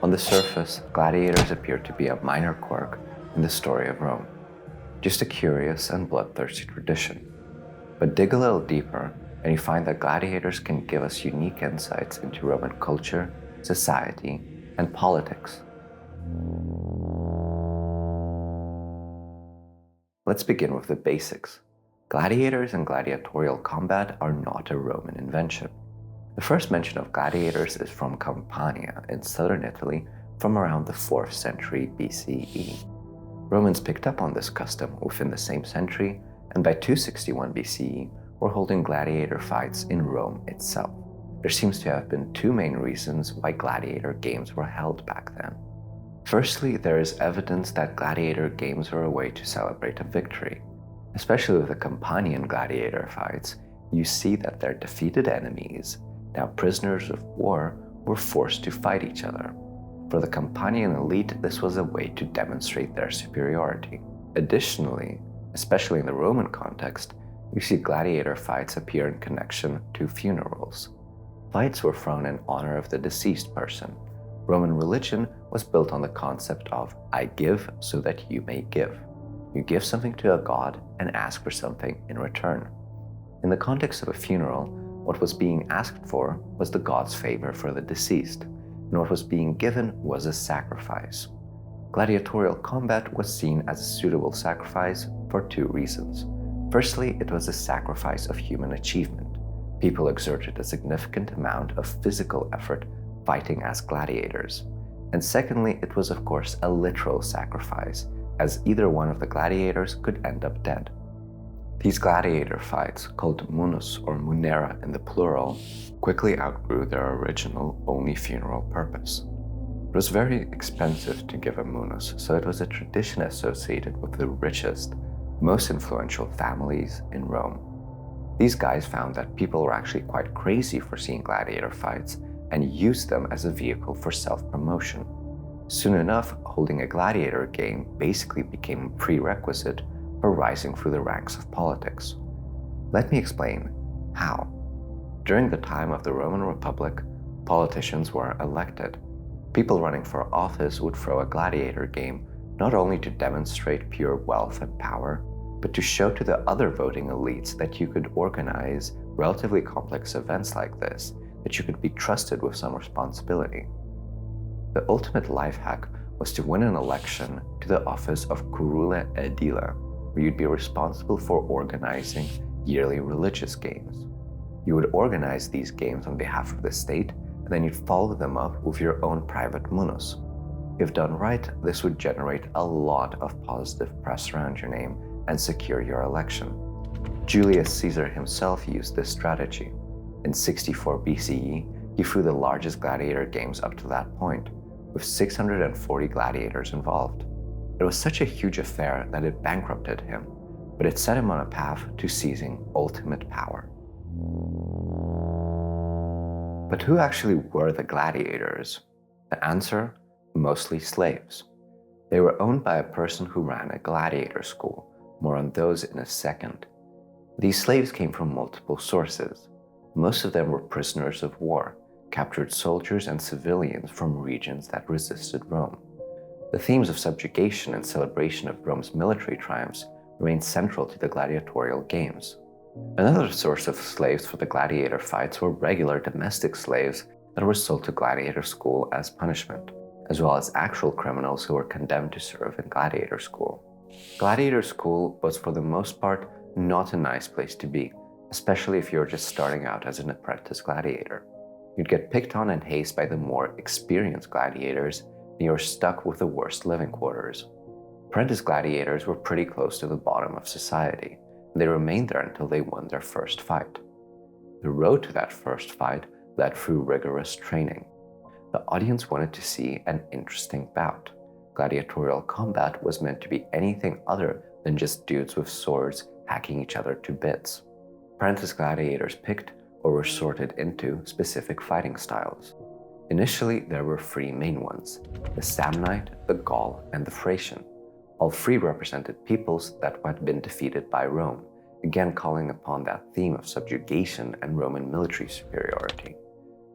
On the surface, gladiators appear to be a minor quirk in the story of Rome, just a curious and bloodthirsty tradition. But dig a little deeper, and you find that gladiators can give us unique insights into Roman culture, society, and politics. Let's begin with the basics. Gladiators and gladiatorial combat are not a Roman invention. The first mention of gladiators is from Campania in southern Italy from around the 4th century BCE. Romans picked up on this custom within the same century, and by 261 BCE were holding gladiator fights in Rome itself. There seems to have been two main reasons why gladiator games were held back then. Firstly, there is evidence that gladiator games were a way to celebrate a victory. Especially with the Campanian gladiator fights, you see that their defeated enemies, now prisoners of war, were forced to fight each other. For the Campanian elite, this was a way to demonstrate their superiority. Additionally, especially in the Roman context, you see gladiator fights appear in connection to funerals. Fights were thrown in honor of the deceased person. Roman religion was built on the concept of I give so that you may give. You give something to a god and ask for something in return. In the context of a funeral, what was being asked for was the god's favor for the deceased, and what was being given was a sacrifice. Gladiatorial combat was seen as a suitable sacrifice for two reasons. Firstly, it was a sacrifice of human achievement. People exerted a significant amount of physical effort fighting as gladiators. And secondly, it was of course a literal sacrifice, as either one of the gladiators could end up dead. These gladiator fights, called munus or munera in the plural, quickly outgrew their original only funeral purpose. It was very expensive to give a munus, so it was a tradition associated with the richest, most influential families in Rome. These guys found that people were actually quite crazy for seeing gladiator fights and used them as a vehicle for self-promotion. Soon enough, holding a gladiator game basically became a prerequisite for rising through the ranks of politics. Let me explain how. During the time of the Roman Republic, politicians were elected. People running for office would throw a gladiator game not only to demonstrate pure wealth and power, but to show to the other voting elites that you could organize relatively complex events like this, that you could be trusted with some responsibility. The ultimate life hack was to win an election to the office of curule aedile, where you'd be responsible for organizing yearly religious games. You would organize these games on behalf of the state, and then you'd follow them up with your own private munus. If done right, this would generate a lot of positive press around your name and secure your election. Julius Caesar himself used this strategy. In 64 BCE, he threw the largest gladiator games up to that point, with 640 gladiators involved. It was such a huge affair that it bankrupted him, but it set him on a path to seizing ultimate power. But who actually were the gladiators? The answer? Mostly slaves. They were owned by a person who ran a gladiator school. More on those in a second. These slaves came from multiple sources. Most of them were prisoners of war, captured soldiers and civilians from regions that resisted Rome. The themes of subjugation and celebration of Rome's military triumphs remained central to the gladiatorial games. Another source of slaves for the gladiator fights were regular domestic slaves that were sold to gladiator school as punishment, as well as actual criminals who were condemned to serve in gladiator school. Gladiator school was for the most part not a nice place to be, especially if you're just starting out as an apprentice gladiator. You'd get picked on and hazed by the more experienced gladiators, and you were stuck with the worst living quarters. Apprentice gladiators were pretty close to the bottom of society, and they remained there until they won their first fight. The road to that first fight led through rigorous training. The audience wanted to see an interesting bout. Gladiatorial combat was meant to be anything other than just dudes with swords hacking each other to bits. Apprentice gladiators picked or were sorted into specific fighting styles. Initially, there were three main ones: the Samnite, the Gaul, and the Thracian. All three represented peoples that had been defeated by Rome, again calling upon that theme of subjugation and Roman military superiority.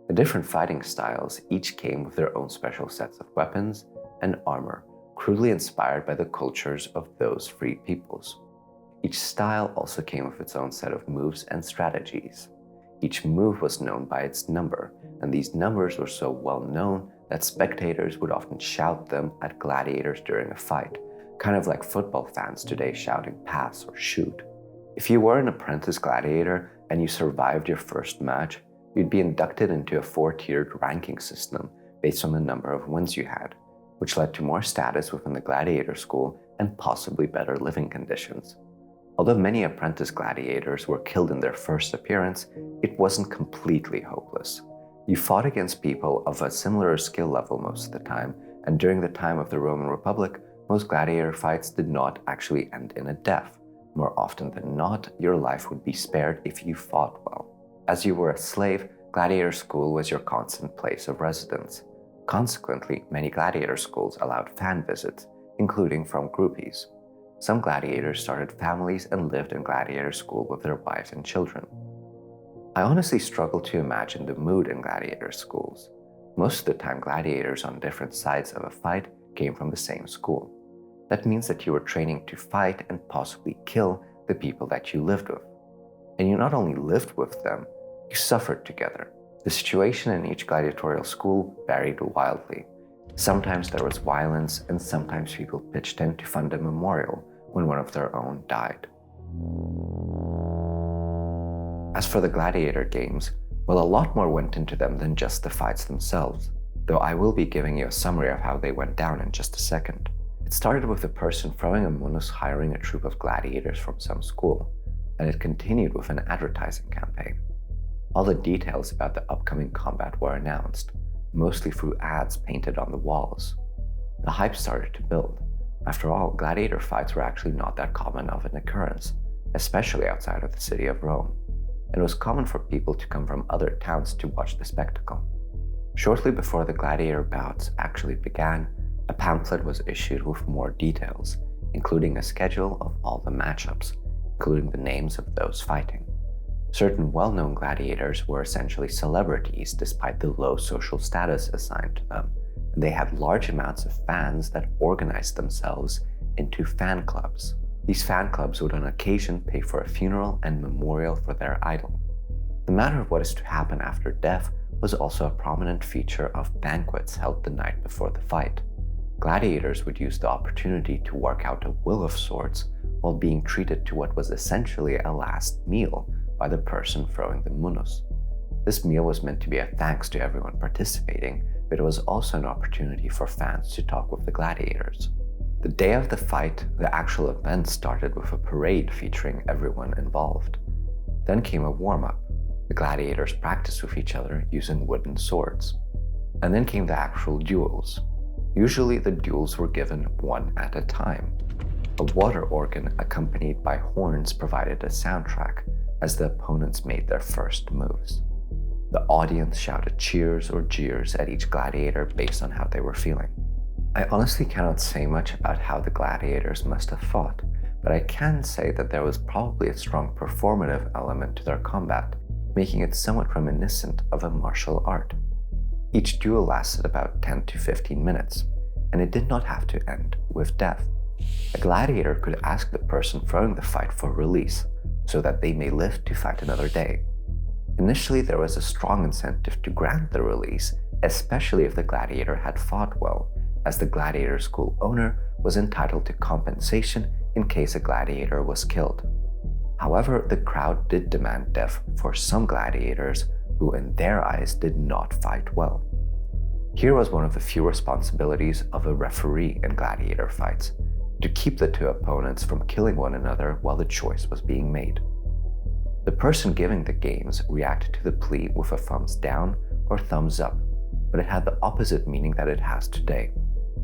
The different fighting styles each came with their own special sets of weapons and armor, crudely inspired by the cultures of those free peoples. Each style also came with its own set of moves and strategies. Each move was known by its number, and these numbers were so well known that spectators would often shout them at gladiators during a fight, kind of like football fans today shouting pass or shoot. If you were an apprentice gladiator and you survived your first match, you'd be inducted into a 4-tiered ranking system based on the number of wins you had, which led to more status within the gladiator school and possibly better living conditions. Although many apprentice gladiators were killed in their first appearance, it wasn't completely hopeless. You fought against people of a similar skill level most of the time, and during the time of the Roman Republic, most gladiator fights did not actually end in a death. More often than not, your life would be spared if you fought well. As you were a slave, gladiator school was your constant place of residence. Consequently, many gladiator schools allowed fan visits, including from groupies. Some gladiators started families and lived in gladiator school with their wives and children. I honestly struggle to imagine the mood in gladiator schools. Most of the time, gladiators on different sides of a fight came from the same school. That means that you were training to fight and possibly kill the people that you lived with. And you not only lived with them, you suffered together. The situation in each gladiatorial school varied wildly. Sometimes there was violence, and sometimes people pitched in to fund a memorial when one of their own died. As for the gladiator games, well, a lot more went into them than just the fights themselves, though I will be giving you a summary of how they went down in just a second. It started with a person throwing a munus hiring a troop of gladiators from some school, and it continued with an advertising campaign. All the details about the upcoming combat were announced, mostly through ads painted on the walls. The hype started to build. After all, gladiator fights were actually not that common of an occurrence, especially outside of the city of Rome. It was common for people to come from other towns to watch the spectacle. Shortly before the gladiator bouts actually began, a pamphlet was issued with more details, including a schedule of all the matchups, including the names of those fighting. Certain well-known gladiators were essentially celebrities despite the low social status assigned to them, and they had large amounts of fans that organized themselves into fan clubs. These fan clubs would on occasion pay for a funeral and memorial for their idol. The matter of what is to happen after death was also a prominent feature of banquets held the night before the fight. Gladiators would use the opportunity to work out a will of sorts while being treated to what was essentially a last meal by the person throwing the munus. This meal was meant to be a thanks to everyone participating, but it was also an opportunity for fans to talk with the gladiators. The day of the fight, the actual event started with a parade featuring everyone involved. Then came a warm-up. The gladiators practiced with each other using wooden swords. And then came the actual duels. Usually the duels were given one at a time. A water organ accompanied by horns provided a soundtrack as the opponents made their first moves. The audience shouted cheers or jeers at each gladiator based on how they were feeling. I honestly cannot say much about how the gladiators must have fought, but I can say that there was probably a strong performative element to their combat, making it somewhat reminiscent of a martial art. Each duel lasted about 10 to 15 minutes, and it did not have to end with death. A gladiator could ask the person throwing the fight for release, so that they may live to fight another day. Initially, there was a strong incentive to grant the release, especially if the gladiator had fought well, as the gladiator school owner was entitled to compensation in case a gladiator was killed. However, the crowd did demand death for some gladiators who in their eyes did not fight well. Here was one of the few responsibilities of a referee in gladiator fights, to keep the two opponents from killing one another while the choice was being made. The person giving the games reacted to the plea with a thumbs down or thumbs up, but it had the opposite meaning that it has today.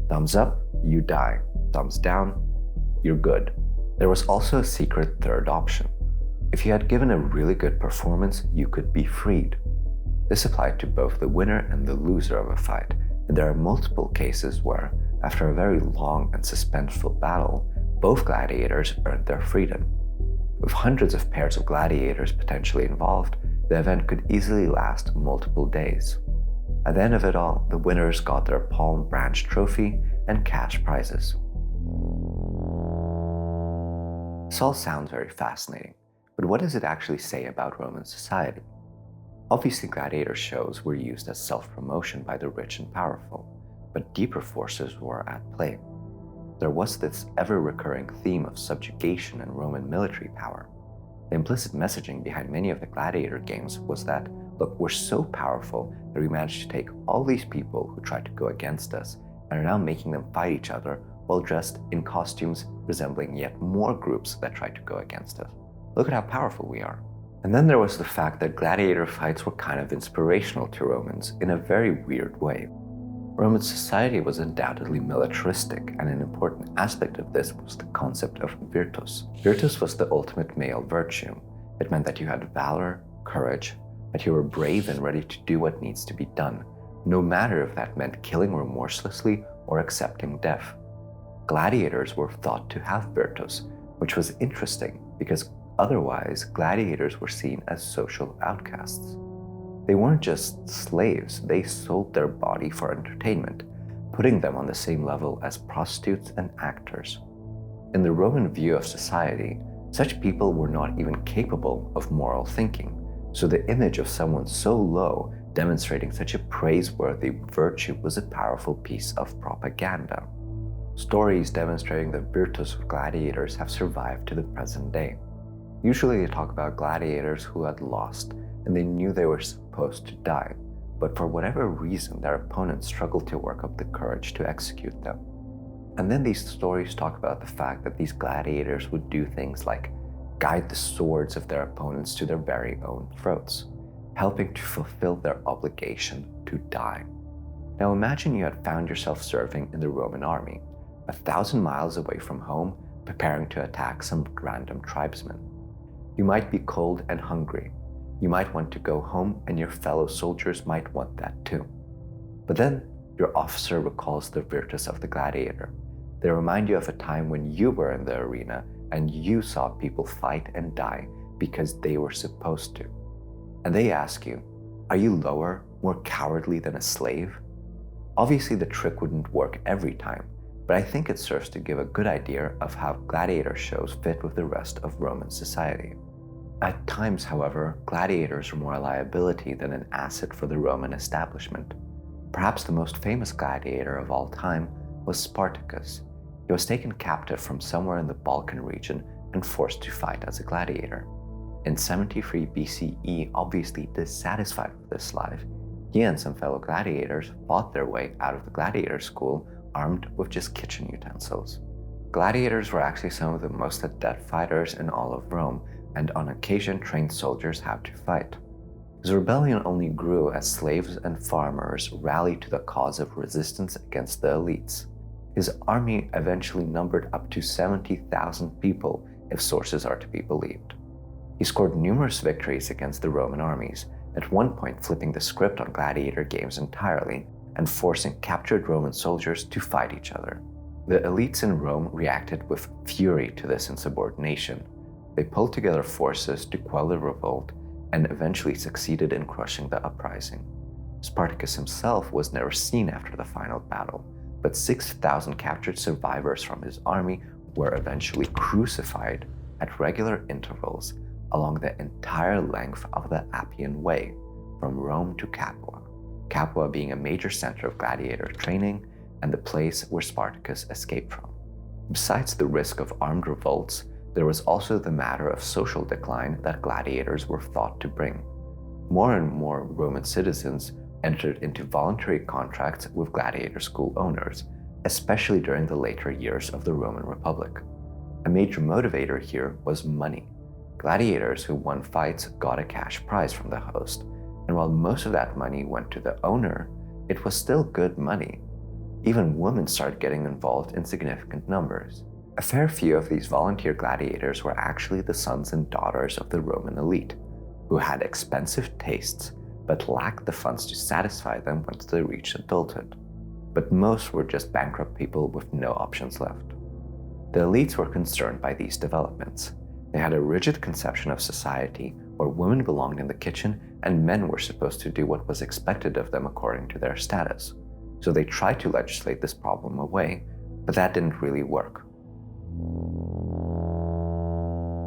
Thumbs up, you die. Thumbs down, you're good. There was also a secret third option. If you had given a really good performance, you could be freed. This applied to both the winner and the loser of a fight, and there are multiple cases where, after a very long and suspenseful battle, both gladiators earned their freedom. With hundreds of pairs of gladiators potentially involved, The event could easily last multiple days. At the end of it all, the winners got their palm branch trophy and cash prizes. This all sounds very fascinating, but what does it actually say about Roman society? Obviously, gladiator shows were used as self-promotion by the rich and powerful, but deeper forces were at play. There was this ever-recurring theme of subjugation and Roman military power. The implicit messaging behind many of the gladiator games was that, look, we're so powerful that we managed to take all these people who tried to go against us and are now making them fight each other while dressed in costumes resembling yet more groups that tried to go against us. Look at how powerful we are. And then there was the fact that gladiator fights were kind of inspirational to Romans in a very weird way. Roman society was undoubtedly militaristic, and an important aspect of this was the concept of virtus. Virtus was the ultimate male virtue. It meant that you had valor, courage, that you were brave and ready to do what needs to be done, no matter if that meant killing remorselessly or accepting death. Gladiators were thought to have virtus, which was interesting because otherwise gladiators were seen as social outcasts. They weren't just slaves, they sold their body for entertainment, putting them on the same level as prostitutes and actors. In the Roman view of society, such people were not even capable of moral thinking, so the image of someone so low demonstrating such a praiseworthy virtue was a powerful piece of propaganda. Stories demonstrating the virtus of gladiators have survived to the present day. Usually they talk about gladiators who had lost and they knew they were supposed to die, but for whatever reason their opponents struggled to work up the courage to execute them. And then these stories talk about the fact that these gladiators would do things like guide the swords of their opponents to their very own throats, helping to fulfill their obligation to die. Now imagine you had found yourself serving in the Roman army, 1,000 miles away from home, preparing to attack some random tribesman. You might be cold and hungry. You might want to go home, and your fellow soldiers might want that too. But then your officer recalls the virtus of the gladiator. They remind you of a time when you were in the arena and you saw people fight and die because they were supposed to. And they ask you, are you lower, more cowardly than a slave? Obviously the trick wouldn't work every time, but I think it serves to give a good idea of how gladiator shows fit with the rest of Roman society. At times, however, gladiators were more a liability than an asset for the Roman establishment. Perhaps the most famous gladiator of all time was Spartacus. He was taken captive from somewhere in the Balkan region and forced to fight as a gladiator. In 73 BCE, obviously dissatisfied with this life, he and some fellow gladiators fought their way out of the gladiator school armed with just kitchen utensils. Gladiators were actually some of the most adept fighters in all of Rome, and on occasion trained soldiers how to fight. His rebellion only grew as slaves and farmers rallied to the cause of resistance against the elites. His army eventually numbered up to 70,000 people, if sources are to be believed. He scored numerous victories against the Roman armies, at one point flipping the script on gladiator games entirely and forcing captured Roman soldiers to fight each other. The elites in Rome reacted with fury to this insubordination. They pulled together forces to quell the revolt and eventually succeeded in crushing the uprising. Spartacus himself was never seen after the final battle, but 6,000 captured survivors from his army were eventually crucified at regular intervals along the entire length of the Appian Way, from Rome to Capua. Capua being a major center of gladiator training and the place where Spartacus escaped from. Besides the risk of armed revolts, there was also the matter of social decline that gladiators were thought to bring. More and more Roman citizens entered into voluntary contracts with gladiator school owners, especially during the later years of the Roman Republic. A major motivator here was money. Gladiators who won fights got a cash prize from the host, and while most of that money went to the owner, it was still good money. Even women started getting involved in significant numbers. A fair few of these volunteer gladiators were actually the sons and daughters of the Roman elite, who had expensive tastes but lacked the funds to satisfy them once they reached adulthood. But most were just bankrupt people with no options left. The elites were concerned by these developments. They had a rigid conception of society where women belonged in the kitchen and men were supposed to do what was expected of them according to their status. So they tried to legislate this problem away, but that didn't really work.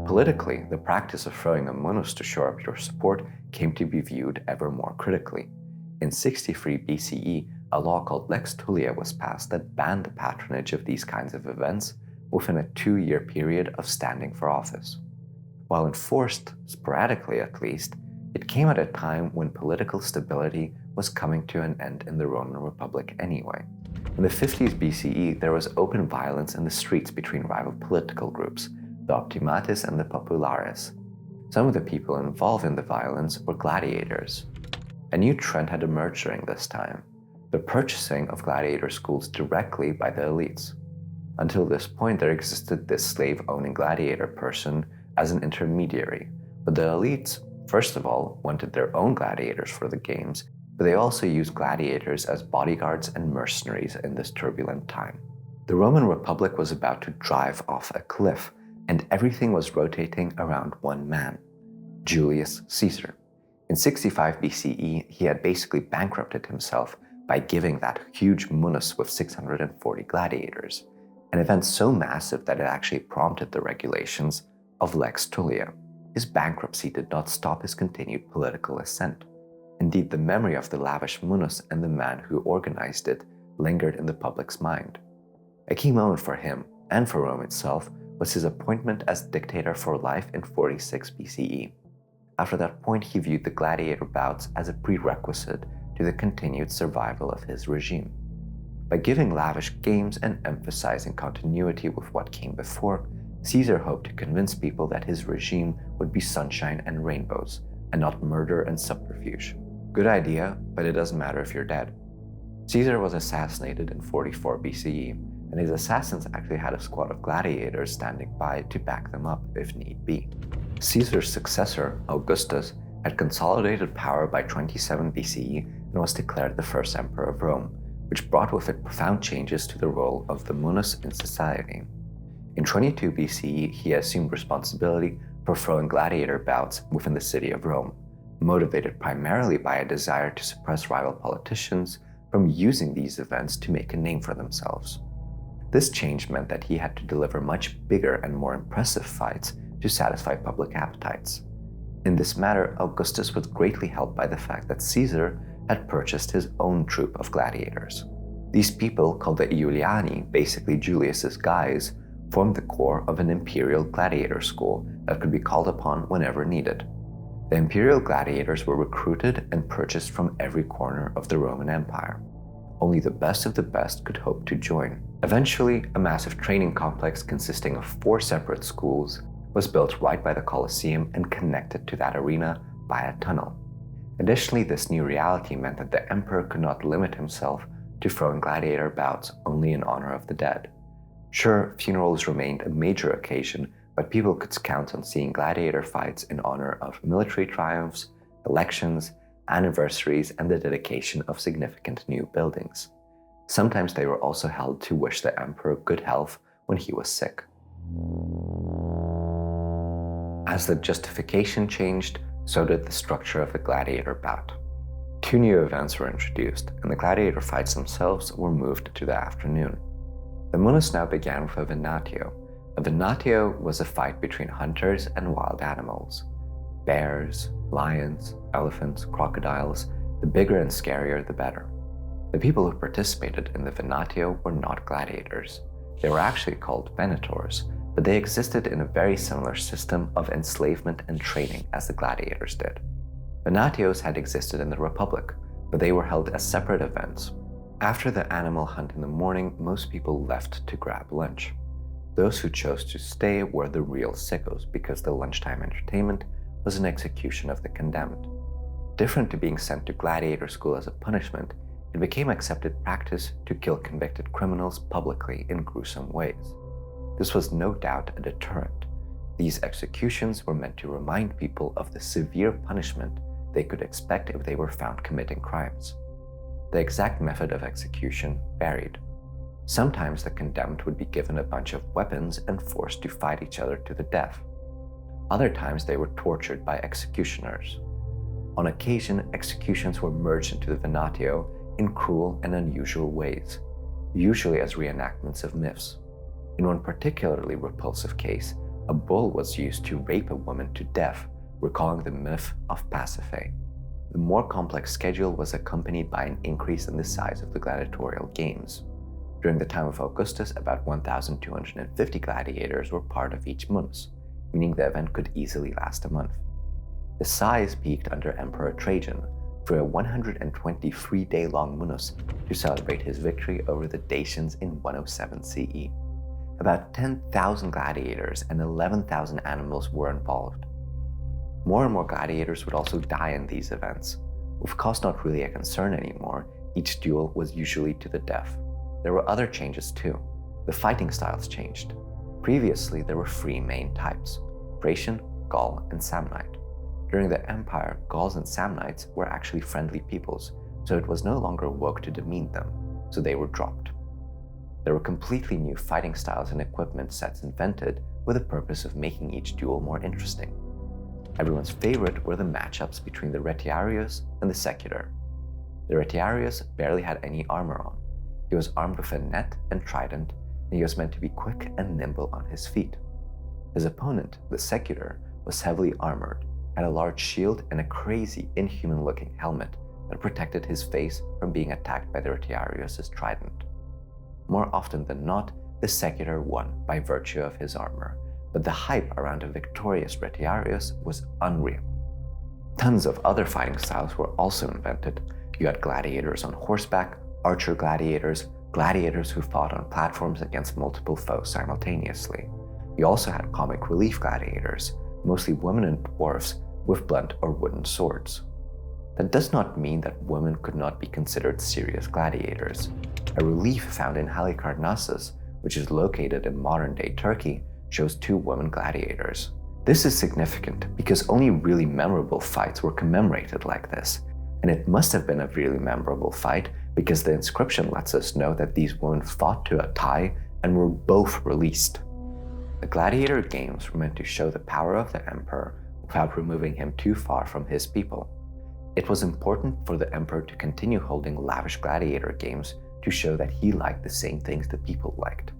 Politically, the practice of throwing a munus to show up your support came to be viewed ever more critically. In 63 BCE, a law called Lex Tullia was passed that banned the patronage of these kinds of events within a 2-year period of standing for office. While enforced, sporadically at least, it came at a time when political stability was coming to an end in the Roman Republic anyway. In the 50s BCE, there was open violence in the streets between rival political groups, the Optimates and the Populares. Some of the people involved in the violence were gladiators. A new trend had emerged during this time: the purchasing of gladiator schools directly by the elites. Until this point, there existed this slave-owning gladiator person as an intermediary, but the elites, first of all, wanted their own gladiators for the games, but they also used gladiators as bodyguards and mercenaries in this turbulent time. The Roman Republic was about to drive off a cliff, and everything was rotating around one man, Julius Caesar. In 65 BCE, he had basically bankrupted himself by giving that huge munus with 640 gladiators, an event so massive that it actually prompted the regulations of Lex Tullia. His bankruptcy did not stop his continued political ascent. Indeed, the memory of the lavish munus and the man who organized it lingered in the public's mind. A key moment for him, and for Rome itself, was his appointment as dictator for life in 46 BCE. After that point, he viewed the gladiator bouts as a prerequisite to the continued survival of his regime. By giving lavish games and emphasizing continuity with what came before, Caesar hoped to convince people that his regime would be sunshine and rainbows, and not murder and subterfuge. Good idea, but it doesn't matter if you're dead. Caesar was assassinated in 44 BCE, and his assassins actually had a squad of gladiators standing by to back them up if need be. Caesar's successor, Augustus, had consolidated power by 27 BCE and was declared the first emperor of Rome, which brought with it profound changes to the role of the munus in society. In 22 BCE, he assumed responsibility for throwing gladiator bouts within the city of Rome, motivated primarily by a desire to suppress rival politicians from using these events to make a name for themselves. This change meant that he had to deliver much bigger and more impressive fights to satisfy public appetites. In this matter, Augustus was greatly helped by the fact that Caesar had purchased his own troop of gladiators. These people, called the Iuliani, basically Julius's guys, formed the core of an imperial gladiator school that could be called upon whenever needed. The imperial gladiators were recruited and purchased from every corner of the Roman Empire. Only the best of the best could hope to join. Eventually, a massive training complex consisting of 4 separate schools was built right by the Colosseum and connected to that arena by a tunnel. Additionally, this new reality meant that the emperor could not limit himself to throwing gladiator bouts only in honor of the dead. Sure, funerals remained a major occasion, but people could count on seeing gladiator fights in honor of military triumphs, elections, anniversaries, and the dedication of significant new buildings. Sometimes they were also held to wish the emperor good health when he was sick. As the justification changed, so did the structure of the gladiator bout. 2 new events were introduced, and the gladiator fights themselves were moved to the afternoon. The munus now began with a venatio. A venatio was a fight between hunters and wild animals. Bears, lions, elephants, crocodiles, the bigger and scarier the better. The people who participated in the venatio were not gladiators. They were actually called venators, but they existed in a very similar system of enslavement and training as the gladiators did. Venatios had existed in the Republic, but they were held as separate events. After the animal hunt in the morning, most people left to grab lunch. Those who chose to stay were the real sickos, because the lunchtime entertainment was an execution of the condemned. Different to being sent to gladiator school as a punishment, it became accepted practice to kill convicted criminals publicly in gruesome ways. This was no doubt a deterrent. These executions were meant to remind people of the severe punishment they could expect if they were found committing crimes. The exact method of execution varied. Sometimes the condemned would be given a bunch of weapons and forced to fight each other to the death. Other times they were tortured by executioners. On occasion, executions were merged into the venatio in cruel and unusual ways, usually as reenactments of myths. In one particularly repulsive case, a bull was used to rape a woman to death, recalling the myth of Pasiphae. The more complex schedule was accompanied by an increase in the size of the gladiatorial games. During the time of Augustus, about 1,250 gladiators were part of each munus, meaning the event could easily last a month. The size peaked under Emperor Trajan for a 123-day-long munus to celebrate his victory over the Dacians in 107 CE. About 10,000 gladiators and 11,000 animals were involved. More and more gladiators would also die in these events. With cost not really a concern anymore, each duel was usually to the death. There were other changes too. The fighting styles changed. Previously, there were three main types: Thracian, Gaul, and Samnite. During the Empire, Gauls and Samnites were actually friendly peoples, so it was no longer woke to demean them, so they were dropped. There were completely new fighting styles and equipment sets invented with the purpose of making each duel more interesting. Everyone's favorite were the matchups between the Retiarius and the Secutor. The Retiarius barely had any armor on. He was armed with a net and trident, and he was meant to be quick and nimble on his feet. His opponent, the Secutor, was heavily armored, had a large shield and a crazy, inhuman-looking helmet that protected his face from being attacked by the Retiarius' trident. More often than not, the Secutor won by virtue of his armor, but the hype around a victorious Retiarius was unreal. Tons of other fighting styles were also invented. You had gladiators on horseback, archer gladiators, gladiators who fought on platforms against multiple foes simultaneously. You also had comic relief gladiators, mostly women and dwarfs with blunt or wooden swords. That does not mean that women could not be considered serious gladiators. A relief found in Halicarnassus, which is located in modern-day Turkey, shows 2 women gladiators. This is significant because only really memorable fights were commemorated like this, and it must have been a really memorable fight because the inscription lets us know that these women fought to a tie and were both released. The gladiator games were meant to show the power of the emperor without removing him too far from his people. It was important for the emperor to continue holding lavish gladiator games to show that he liked the same things the people liked.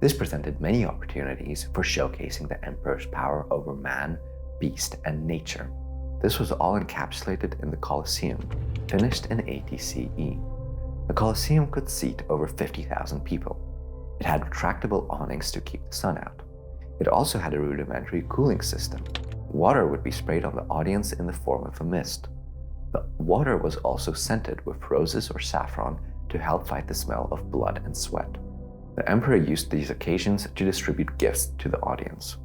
This presented many opportunities for showcasing the emperor's power over man, beast, and nature. This was all encapsulated in the Colosseum, finished in 80 CE. The Colosseum could seat over 50,000 people. It had retractable awnings to keep the sun out. It also had a rudimentary cooling system. Water would be sprayed on the audience in the form of a mist. The water was also scented with roses or saffron to help fight the smell of blood and sweat. The emperor used these occasions to distribute gifts to the audience.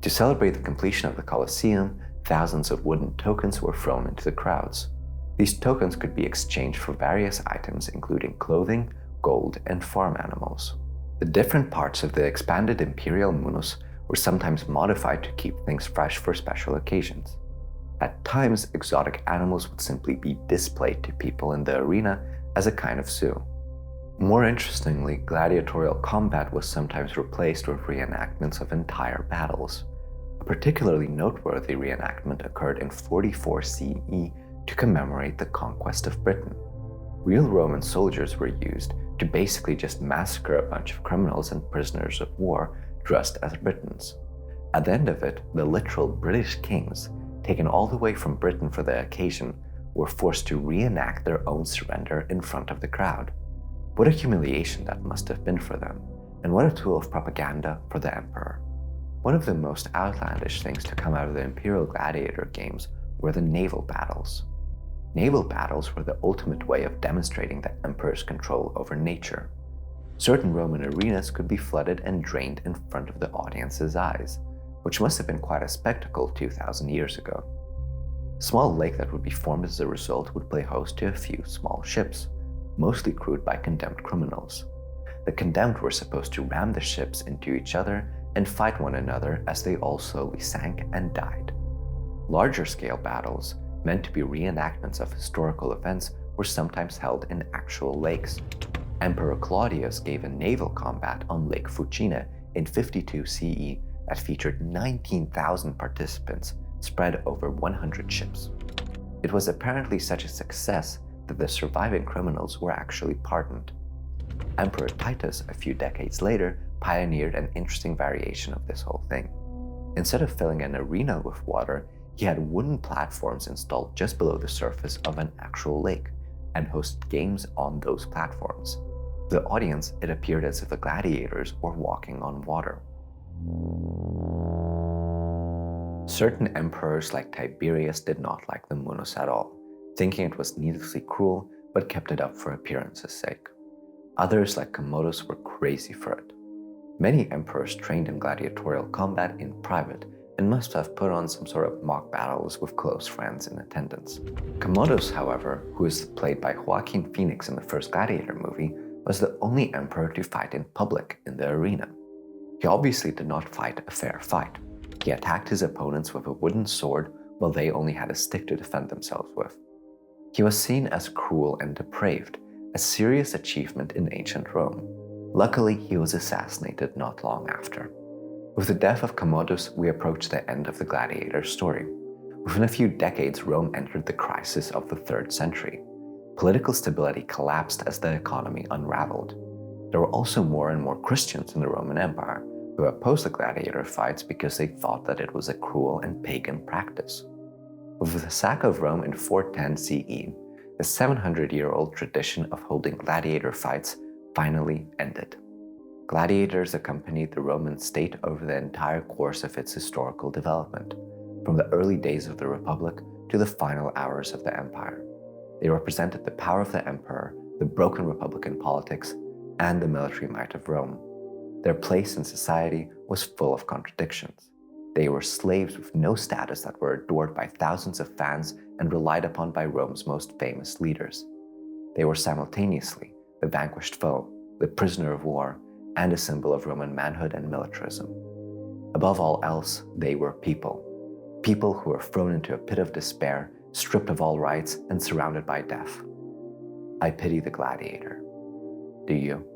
To celebrate the completion of the Colosseum, thousands of wooden tokens were thrown into the crowds. These tokens could be exchanged for various items including clothing, gold, and farm animals. The different parts of the expanded Imperial Munus were sometimes modified to keep things fresh for special occasions. At times, exotic animals would simply be displayed to people in the arena as a kind of zoo. More interestingly, gladiatorial combat was sometimes replaced with reenactments of entire battles. A particularly noteworthy reenactment occurred in 44 CE to commemorate the conquest of Britain. Real Roman soldiers were used to basically just massacre a bunch of criminals and prisoners of war dressed as Britons. At the end of it, the literal British kings, taken all the way from Britain for the occasion, were forced to reenact their own surrender in front of the crowd. What a humiliation that must have been for them, and what a tool of propaganda for the emperor. One of the most outlandish things to come out of the Imperial Gladiator games were the naval battles. Naval battles were the ultimate way of demonstrating the emperor's control over nature. Certain Roman arenas could be flooded and drained in front of the audience's eyes, which must have been quite a spectacle 2,000 years ago. A small lake that would be formed as a result would play host to a few small ships, mostly crewed by condemned criminals. The condemned were supposed to ram the ships into each other and fight one another as they all slowly sank and died. Larger scale battles, meant to be reenactments of historical events, were sometimes held in actual lakes. Emperor Claudius gave a naval combat on Lake Fucina in 52 CE that featured 19,000 participants spread over 100 ships. It was apparently such a success that the surviving criminals were actually pardoned. Emperor Titus, a few decades later, pioneered an interesting variation of this whole thing. Instead of filling an arena with water, he had wooden platforms installed just below the surface of an actual lake and hosted games on those platforms. To the audience, it appeared as if the gladiators were walking on water. Certain emperors like Tiberius did not like the Munus at all, thinking it was needlessly cruel, but kept it up for appearance's sake. Others like Commodus were crazy for it. Many emperors trained in gladiatorial combat in private and must have put on some sort of mock battles with close friends in attendance. Commodus, however, who is played by Joaquin Phoenix in the first Gladiator movie, was the only emperor to fight in public in the arena. He obviously did not fight a fair fight. He attacked his opponents with a wooden sword while they only had a stick to defend themselves with. He was seen as cruel and depraved, a serious achievement in ancient Rome. Luckily, he was assassinated not long after. With the death of Commodus, we approach the end of the gladiator story. Within a few decades, Rome entered the crisis of the 3rd century. Political stability collapsed as the economy unraveled. There were also more and more Christians in the Roman Empire who opposed the gladiator fights because they thought that it was a cruel and pagan practice. With the sack of Rome in 410 CE, the 700-year-old tradition of holding gladiator fights finally ended. Gladiators accompanied the Roman state over the entire course of its historical development, from the early days of the Republic to the final hours of the Empire. They represented the power of the emperor, the broken republican politics, and the military might of Rome. Their place in society was full of contradictions. They were slaves with no status that were adored by thousands of fans and relied upon by Rome's most famous leaders. They were simultaneously the vanquished foe, the prisoner of war, and a symbol of Roman manhood and militarism. Above all else, they were people. People who were thrown into a pit of despair, stripped of all rights, and surrounded by death. I pity the gladiator. Do you?